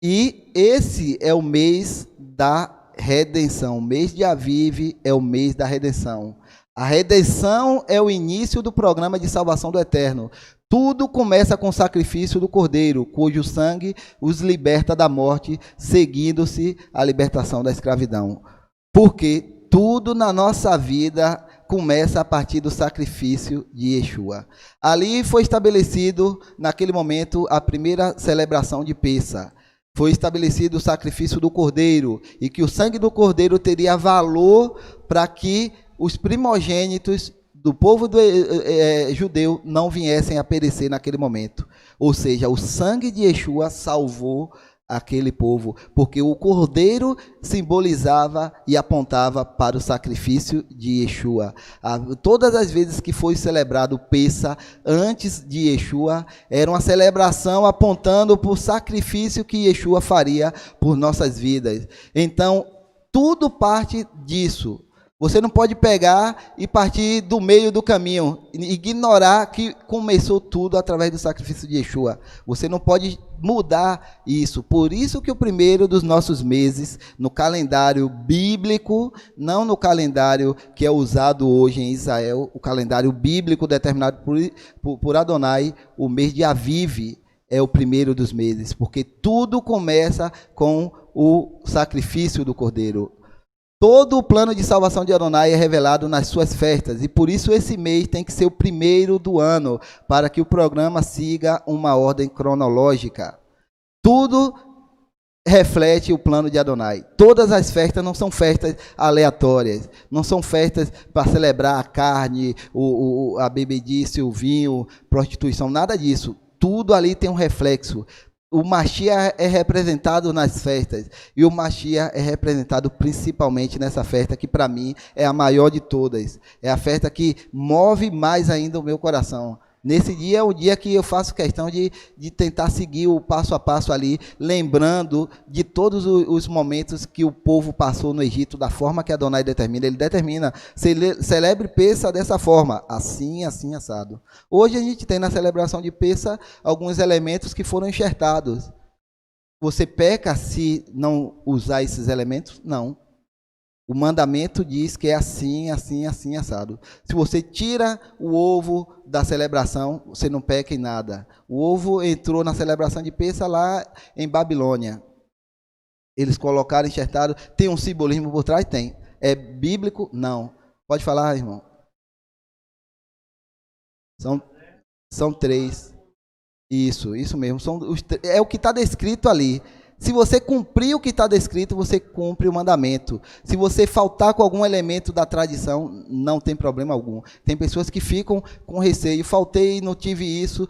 E esse é o mês da redenção. O mês de Aviv é o mês da redenção. A redenção é o início do programa de salvação do Eterno. Tudo começa com o sacrifício do Cordeiro, cujo sangue os liberta da morte, seguindo-se a libertação da escravidão. Porque tudo na nossa vida começa a partir do sacrifício de Yeshua. Ali foi estabelecido, naquele momento, a primeira celebração de Pêssah. Foi estabelecido o sacrifício do Cordeiro, e que o sangue do Cordeiro teria valor para que os primogênitos do povo judeu não viessem a perecer naquele momento. Ou seja, o sangue de Yeshua salvou aquele povo, porque o cordeiro simbolizava e apontava para o sacrifício de Yeshua. Todas as vezes que foi celebrado o Pêssah antes de Yeshua, era uma celebração apontando para o sacrifício que Yeshua faria por nossas vidas. Então, tudo parte disso. Você não pode pegar e partir do meio do caminho, ignorar que começou tudo através do sacrifício de Yeshua. Você não pode mudar isso. Por isso que o primeiro dos nossos meses, no calendário bíblico, não no calendário que é usado hoje em Israel, o calendário bíblico determinado por Adonai, o mês de Aviv é o primeiro dos meses, porque tudo começa com o sacrifício do cordeiro. Todo o plano de salvação de Adonai é revelado nas suas festas, e por isso esse mês tem que ser o primeiro do ano, para que o programa siga uma ordem cronológica. Tudo reflete o plano de Adonai. Todas as festas não são festas aleatórias, não são festas para celebrar a carne, a bebedice, o vinho, prostituição, nada disso. Tudo ali tem um reflexo. O Mashiach é representado nas festas, e o Mashiach é representado principalmente nessa festa que para mim é a maior de todas. É a festa que move mais ainda o meu coração. Nesse dia é o dia que eu faço questão de tentar seguir o passo a passo ali, lembrando de todos os momentos que o povo passou no Egito, da forma que Adonai determina. Ele determina, celebre Pêssah dessa forma, assim, assim, assado. Hoje a gente tem na celebração de Pêssah alguns elementos que foram enxertados. Você peca se não usar esses elementos? Não. O mandamento diz que é assim, assim, assim, assado. Se você tira o ovo da celebração, você não peca em nada. O ovo entrou na celebração de Pêssah lá em Babilônia. Eles colocaram enxertado. Tem um simbolismo por trás? Tem. É bíblico? Não. Pode falar, irmão. São 3. Isso mesmo. É o que está descrito ali. Se você cumprir o que está descrito, você cumpre o mandamento. Se você faltar com algum elemento da tradição, não tem problema algum. Tem pessoas que ficam com receio, faltei, não tive isso,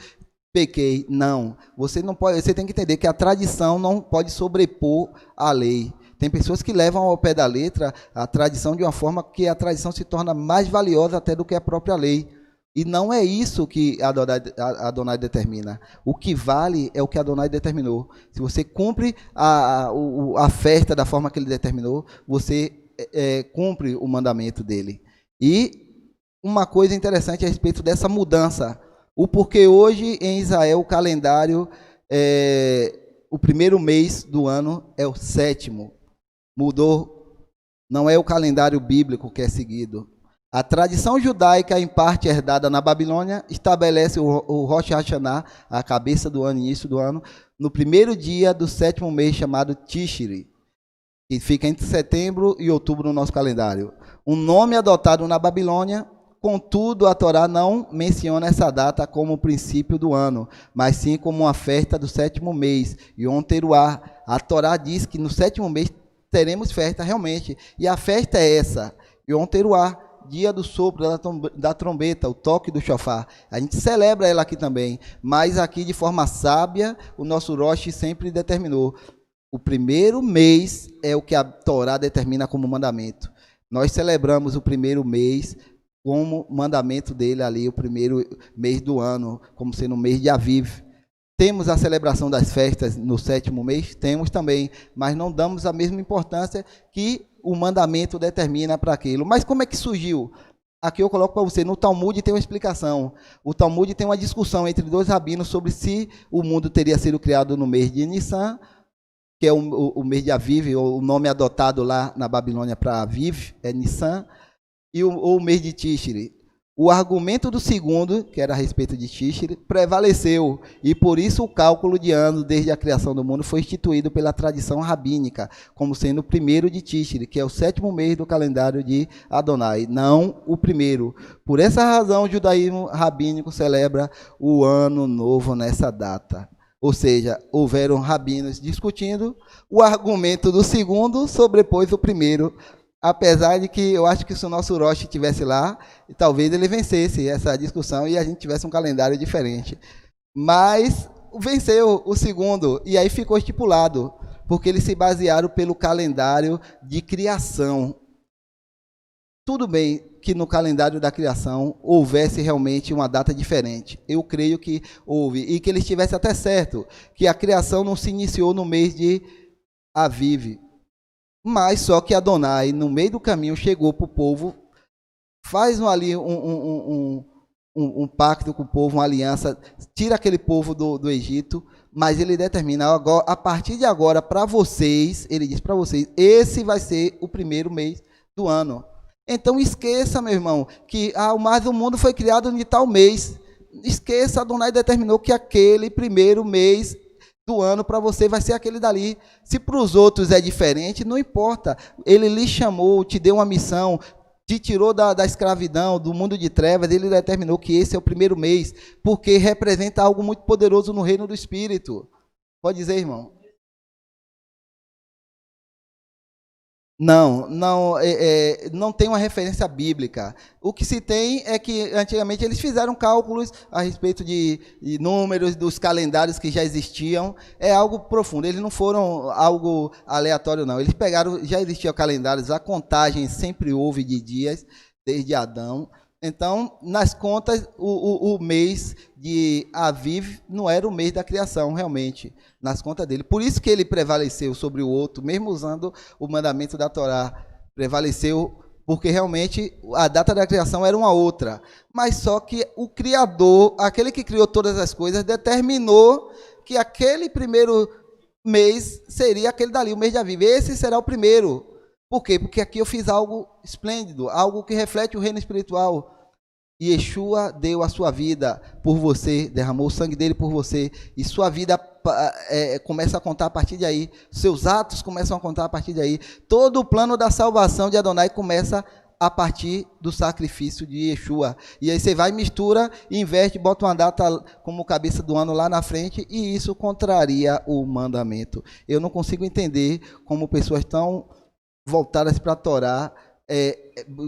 pequei. Não, você não pode. Você tem que entender que a tradição não pode sobrepor a lei. Tem pessoas que levam ao pé da letra a tradição de uma forma que a tradição se torna mais valiosa até do que a própria lei. E não é isso que Adonai determina. O que vale é o que Adonai determinou. Se você cumpre a festa da forma que ele determinou, você cumpre o mandamento dele. E uma coisa interessante a respeito dessa mudança. O porquê hoje em Israel o calendário, o primeiro mês do ano é o 7º. Mudou. Não é o calendário bíblico que é seguido. A tradição judaica, em parte herdada na Babilônia, estabelece o Rosh Hashanah, a cabeça do ano, início do ano, no primeiro dia do 7º mês, chamado Tishri, que fica entre setembro e outubro no nosso calendário. Um nome adotado na Babilônia, contudo, a Torá não menciona essa data como o princípio do ano, mas sim como uma festa do 7º mês, Yom Teruah. A Torá diz que no 7º mês teremos festa realmente, e a festa é essa, Yom Teruah, dia do sopro da trombeta, o toque do shofar. A gente celebra ela aqui também, mas aqui de forma sábia, o nosso Rosh sempre determinou. O primeiro mês é o que a Torá determina como mandamento. Nós celebramos o primeiro mês como mandamento dele ali, o primeiro mês do ano, como sendo o mês de Aviv. Temos a celebração das festas no 7º mês? Temos também, mas não damos a mesma importância que o mandamento determina para aquilo. Mas como é que surgiu? Aqui eu coloco para você, no Talmud tem uma explicação. O Talmud tem uma discussão entre 2 rabinos sobre se o mundo teria sido criado no mês de Nissan, que é o mês de Aviv, ou o nome adotado lá na Babilônia para Aviv, é Nissan, ou o mês de Tishri. O argumento do segundo, que era a respeito de Tishri, prevaleceu, e por isso o cálculo de anos desde a criação do mundo foi instituído pela tradição rabínica, como sendo o primeiro de Tishri, que é o 7º mês do calendário de Adonai, não o primeiro. Por essa razão, o judaísmo rabínico celebra o ano novo nessa data. Ou seja, houveram rabinos discutindo, o argumento do segundo sobrepôs o primeiro, apesar de que eu acho que se o nosso Rosh estivesse lá, talvez ele vencesse essa discussão e a gente tivesse um calendário diferente. Mas venceu o segundo, e aí ficou estipulado, porque eles se basearam pelo calendário de criação. Tudo bem que no calendário da criação houvesse realmente uma data diferente. Eu creio que houve, e que eles tivessem até certo, que a criação não se iniciou no mês de Aviv. Mas só que Adonai, no meio do caminho, chegou para o povo, faz ali um pacto com o povo, uma aliança, tira aquele povo do Egito, mas ele determina, agora, a partir de agora, para vocês, ele diz para vocês, esse vai ser o primeiro mês do ano. Então esqueça, meu irmão, que mas o mundo foi criado em tal mês. Esqueça, Adonai determinou que aquele primeiro mês do ano para você vai ser aquele dali. Se para os outros é diferente, não importa. Ele lhe chamou, te deu uma missão, te tirou da escravidão, do mundo de trevas, ele determinou que esse é o primeiro mês, porque representa algo muito poderoso no reino do Espírito. Pode dizer, irmão? Não tem uma referência bíblica. O que se tem é que antigamente eles fizeram cálculos a respeito de números dos calendários que já existiam. É algo profundo. Eles não foram algo aleatório, não. Eles pegaram, já existiam calendários, a contagem sempre houve de dias desde Adão. Então, nas contas, o mês de Aviv não era o mês da criação, realmente, nas contas dele. Por isso que ele prevaleceu sobre o outro, mesmo usando o mandamento da Torá. Prevaleceu porque realmente a data da criação era uma outra. Mas só que o Criador, aquele que criou todas as coisas, determinou que aquele primeiro mês seria aquele dali, o mês de Aviv. Esse será o primeiro. Por quê? Porque aqui eu fiz algo esplêndido, algo que reflete o reino espiritual. Yeshua deu a sua vida por você, derramou o sangue dele por você, e sua vida começa a contar a partir de aí, seus atos começam a contar a partir de aí. Todo o plano da salvação de Adonai começa a partir do sacrifício de Yeshua. E aí você vai, mistura, inverte, bota uma data como cabeça do ano lá na frente, e isso contraria o mandamento. Eu não consigo entender como pessoas tão voltadas para a Torá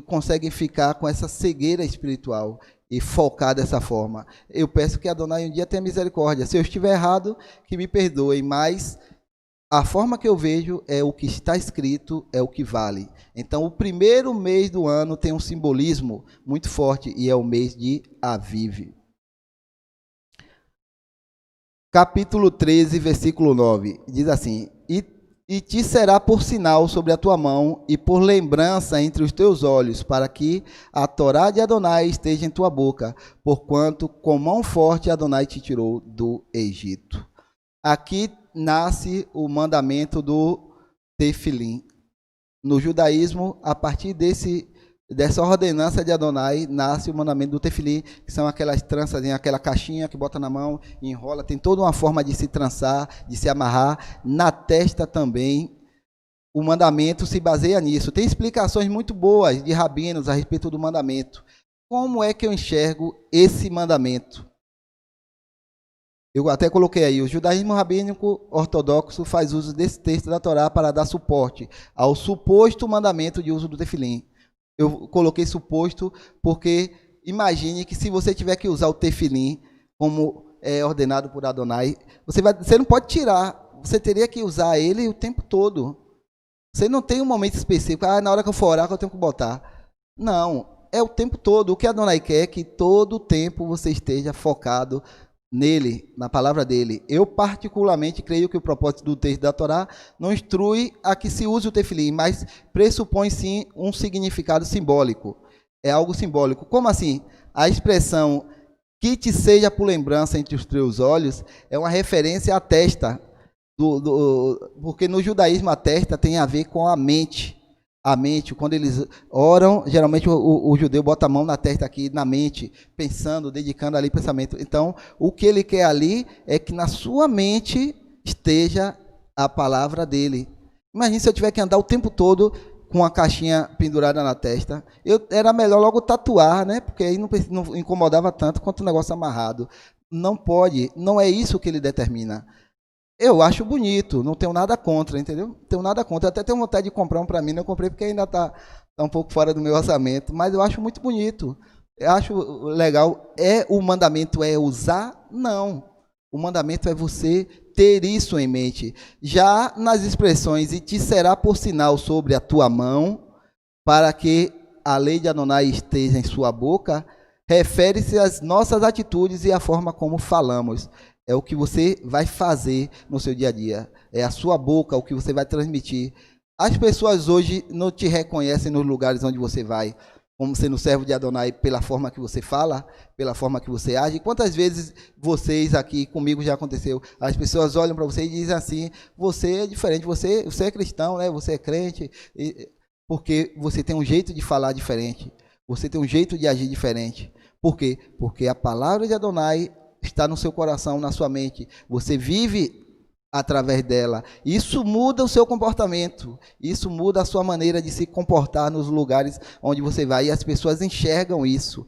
conseguem ficar com essa cegueira espiritual e focar dessa forma. Eu peço que Adonai um dia tenha misericórdia. Se eu estiver errado, que me perdoe, mas a forma que eu vejo é o que está escrito, é o que vale. Então, o primeiro mês do ano tem um simbolismo muito forte, e é o mês de Aviv. Capítulo 13, versículo 9, diz assim: E te será por sinal sobre a tua mão e por lembrança entre os teus olhos, para que a Torá de Adonai esteja em tua boca, porquanto com mão forte Adonai te tirou do Egito. Aqui nasce o mandamento do tefilim. No judaísmo, a partir dessa ordenança de Adonai, nasce o mandamento do tefilim, que são aquelas tranças, aquela caixinha que bota na mão, enrola, tem toda uma forma de se trançar, de se amarrar. Na testa também, o mandamento se baseia nisso. Tem explicações muito boas de rabinos a respeito do mandamento. Como é que eu enxergo esse mandamento? Eu até coloquei aí, o judaísmo rabínico ortodoxo faz uso desse texto da Torá para dar suporte ao suposto mandamento de uso do tefilim. Eu coloquei suposto porque imagine que se você tiver que usar o tefilim como é ordenado por Adonai, você não pode tirar, você teria que usar ele o tempo todo. Você não tem um momento específico, na hora que eu for orar que eu tenho que botar. Não, é o tempo todo. O que Adonai quer é que todo o tempo você esteja focado nele, na palavra dele. Eu particularmente creio que o propósito do texto da Torá não instrui a que se use o tefilim, mas pressupõe sim um significado simbólico. É algo simbólico. Como assim? A expressão que te seja por lembrança entre os teus olhos é uma referência à testa, porque no judaísmo a testa tem a ver com a mente. A mente, quando eles oram, geralmente o judeu bota a mão na testa aqui, na mente, pensando, dedicando ali pensamento. Então, o que ele quer ali é que na sua mente esteja a palavra dele. Imagina se eu tiver que andar o tempo todo com a caixinha pendurada na testa. Era melhor logo tatuar, né? Porque aí não incomodava tanto quanto o negócio amarrado. Não pode, não é isso que ele determina. Eu acho bonito, não tenho nada contra, entendeu? Não tenho nada contra. Eu até tenho vontade de comprar um para mim, não comprei porque ainda está um pouco fora do meu orçamento, mas eu acho muito bonito. Eu acho legal. O mandamento é usar? Não. O mandamento é você ter isso em mente. Já nas expressões, e te será por sinal sobre a tua mão, para que a lei de Adonai esteja em sua boca, refere-se às nossas atitudes e à forma como falamos. É o que você vai fazer no seu dia a dia. É a sua boca, o que você vai transmitir. As pessoas hoje não te reconhecem nos lugares onde você vai, como sendo servo de Adonai, pela forma que você fala, pela forma que você age. Quantas vezes vocês aqui, comigo já aconteceu, as pessoas olham para você e dizem assim, você é diferente, você é cristão, né? Você é crente, porque você tem um jeito de falar diferente, você tem um jeito de agir diferente. Por quê? Porque a palavra de Adonai está no seu coração, na sua mente. Você vive através dela. Isso muda o seu comportamento. Isso muda a sua maneira de se comportar nos lugares onde você vai. E as pessoas enxergam isso.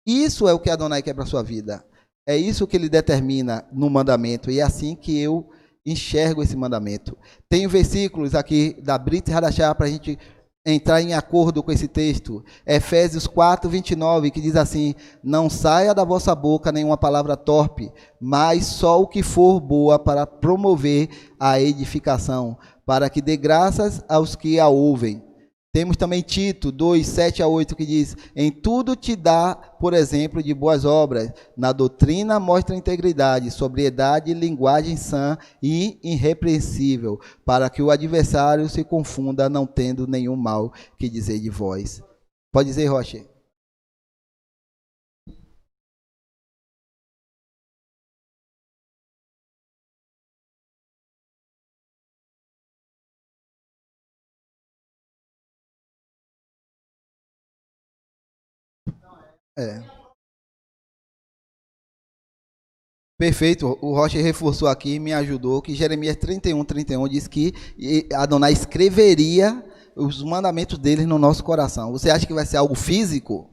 Isso é o que Adonai quer para a sua vida. É isso que ele determina no mandamento. E é assim que eu enxergo esse mandamento. Tem versículos aqui da Brit Hadashah para a gente entrar em acordo com esse texto. Efésios 4:29, que diz assim: não saia da vossa boca nenhuma palavra torpe, mas só o que for boa para promover a edificação, para que dê graças aos que a ouvem. Temos também Tito 2:7-8, que diz: em tudo te dá, por exemplo, de boas obras, na doutrina mostra integridade, sobriedade, linguagem sã e irrepreensível, para que o adversário se confunda, não tendo nenhum mal que dizer de vós. Pode dizer, Rocha. Perfeito, o Rocha reforçou aqui, me ajudou, que Jeremias 31:31 diz que Adonai escreveria os mandamentos dele no nosso coração. Você acha que vai ser algo físico?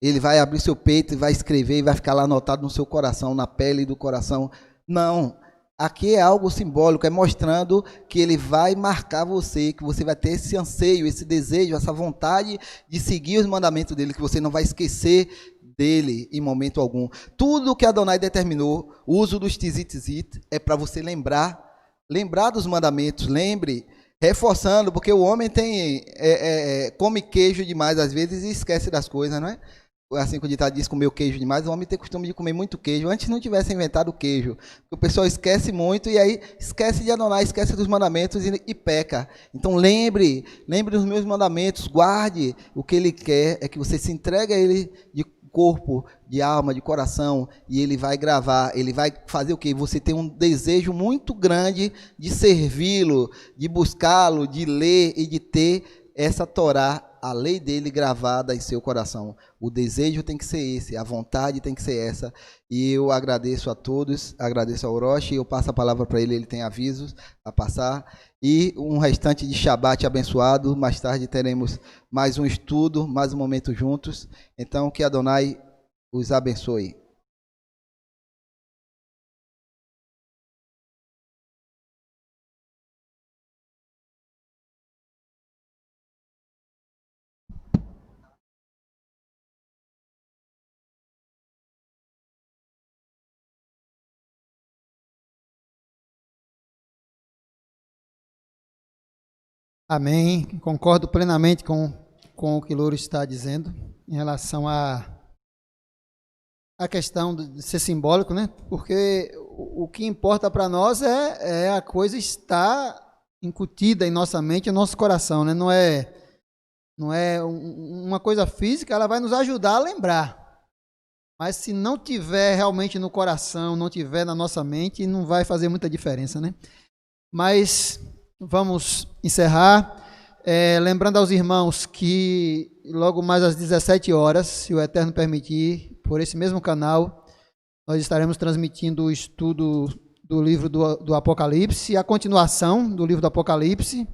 Ele vai abrir seu peito e vai escrever e vai ficar lá anotado no seu coração, na pele do coração? Não. Aqui é algo simbólico, é mostrando que ele vai marcar você, que você vai ter esse anseio, esse desejo, essa vontade de seguir os mandamentos dele, que você não vai esquecer dele em momento algum. Tudo que Adonai determinou, o uso dos tzitzit, é para você lembrar dos mandamentos, lembre, reforçando, porque o homem come queijo demais às vezes e esquece das coisas, não é? Assim que o ditado diz, comer queijo demais, o homem tem costume de comer muito queijo. Antes não tivesse inventado o queijo. O pessoal esquece muito e aí esquece de Adonai, esquece dos mandamentos e peca. Então lembre dos meus mandamentos, guarde. O que ele quer é que você se entregue a ele de corpo, de alma, de coração, e ele vai gravar, ele vai fazer o quê? Você tem um desejo muito grande de servi-lo, de buscá-lo, de ler e de ter essa Torá, a lei dele gravada em seu coração. O desejo tem que ser esse, a vontade tem que ser essa. E eu agradeço a todos, agradeço ao Orochi, eu passo a palavra para ele tem avisos a passar. E um restante de Shabat abençoado. Mais tarde teremos mais um estudo, mais um momento juntos. Então, que Adonai os abençoe. Amém. Concordo plenamente com o que Louro está dizendo em relação à questão de ser simbólico, né? Porque o que importa para nós é a coisa estar incutida em nossa mente e no nosso coração, né? Não é uma coisa física, ela vai nos ajudar a lembrar. Mas se não tiver realmente no coração, não tiver na nossa mente, não vai fazer muita diferença, né? Mas vamos encerrar, lembrando aos irmãos que logo mais às 17 horas, se o Eterno permitir, por esse mesmo canal, nós estaremos transmitindo o estudo do livro do Apocalipse, a continuação do livro do Apocalipse.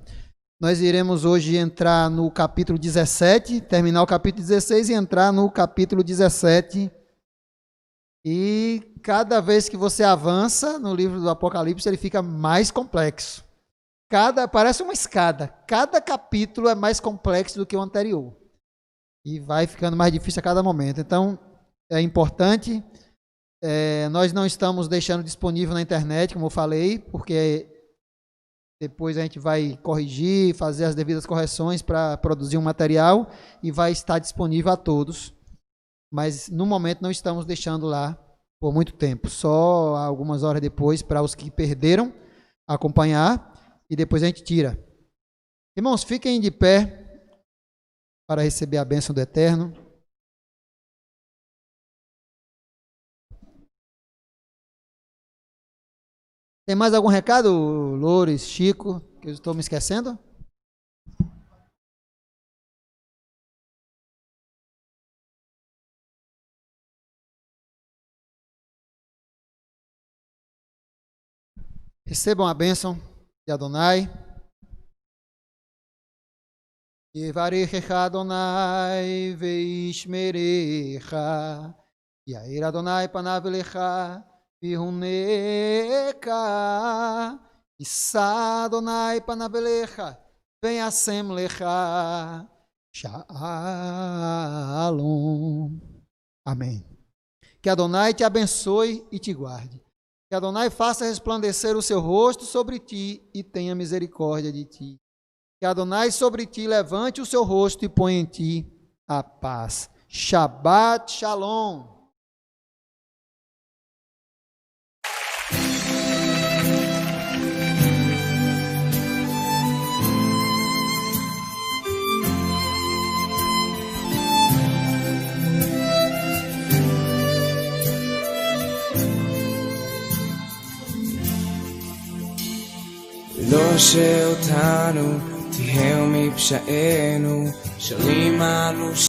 Nós iremos hoje entrar no capítulo 17, terminar o capítulo 16 e entrar no capítulo 17. E cada vez que você avança no livro do Apocalipse, ele fica mais complexo. Parece uma escada. Cada capítulo é mais complexo do que o anterior. E vai ficando mais difícil a cada momento. Então, é importante Nós não estamos deixando disponível na internet, como eu falei, porque depois a gente vai corrigir, fazer as devidas correções para produzir um material e vai estar disponível a todos. Mas no momento não estamos deixando lá por muito tempo, só algumas horas depois para os que perderam acompanhar e depois a gente tira. Irmãos, fiquem de pé para receber a bênção do Eterno. Tem mais algum recado, Loures, Chico, que eu estou me esquecendo? Recebam a bênção de Adonai. Yevarechecha Adonai veishmerecha. Yair Adonai panav elecha vihuneka. Issa Adonai panav elecha ve'asem lecha. Shalom. Amém. Que Adonai te abençoe e te guarde. Que Adonai faça resplandecer o seu rosto sobre ti e tenha misericórdia de ti. Que Adonai sobre ti levante o seu rosto e ponha em ti a paz. Shabbat Shalom. לא שאותנו תהיו מפשענו, שרים אנו